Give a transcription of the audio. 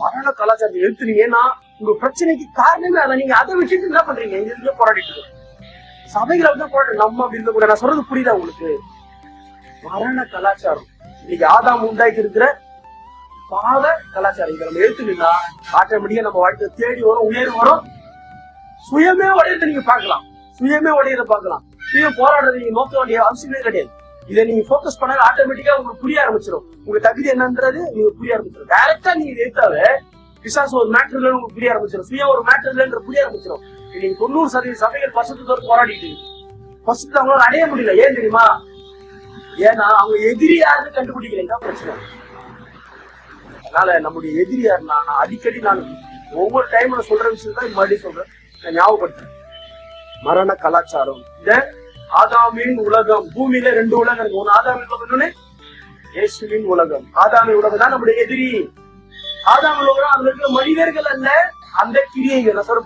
மரண கலாச்சாரத்தை எடுத்துறீங்க. ஏன்னா உங்க பிரச்சனைக்கு காரணமே அதை நீங்க அதை விட்டுட்டு என்ன பண்றீங்க? இங்க போராடிட்டு சபைகளை தான் போராடி நம்ம அப்படி இருந்த கூட. நான் சொல்றது புரியுதா உங்களுக்கு? மரண கலாச்சாரம் இன்னைக்கு ஆதாம் உண்டாக்கி இருக்கிற பாவ கலாச்சாரம் இதை நம்ம எடுத்துட்டீங்கன்னா ஆட்டோமேட்டிக்கா நம்ம வாழ்க்கை தேடி வரும், உயர்வு வரும். சுயமே உடையதை நீங்க பாக்கலாம், சுயமே உடையதை பாக்கலாம். சுய போராடுறது நீங்க நோக்க வேண்டிய அவசியமே கிடையாது. இதை நீங்க போக்கஸ் பண்ண ஆட்டோமேட்டிக்கா உங்களுக்கு புரிய ஆரம்பிச்சிடும். உங்க தகுதி என்னன்றது நீங்க புரிய ஆரம்பிச்சிடும். டைரக்டா நீங்க எடுத்தாவே பிசாசு ஒரு மேட்டர் இல்லைன்னு உங்களுக்கு புரிய ஆரம்பிச்சிடும். சுய ஒரு மேட்டர் இல்லைன்ற புரிய ஆரம்பிச்சிடும். நீங்க 90% சபைகள் பசத்தோடு போராடிட்டு பசத்து அவங்களால அடைய முடியல. ஏன் தெரியுமா? ஏன்னா அவங்க எதிரி யாருன்னு கண்டுபிடிக்கல. பிரச்சனை. அதனால நம்முடைய எதிரி யாருன்னா, நான் அடிக்கடி நான் ஒவ்வொரு டைம்ல சொல்ற விஷயம் தான் மறுபடியும் சொல்றேன், நான் ஞாபகப்படுத்துறேன். மரண கலாச்சாரம். இந்த ஆதாமின் உலகம், பூமியில 2 உலகம் இருக்கு. ஒன்னு ஆதாமின் உலகம், இன்னொன்னு இயேசுவின் உலகம். ஆதாமின் உலகம் தான் நம்முடைய எதிரி. ஆதாமின் உலகம் அதுல இருக்கிற மனிதர்கள் அல்ல, அந்த கிரியைகள். நான் சொல்ற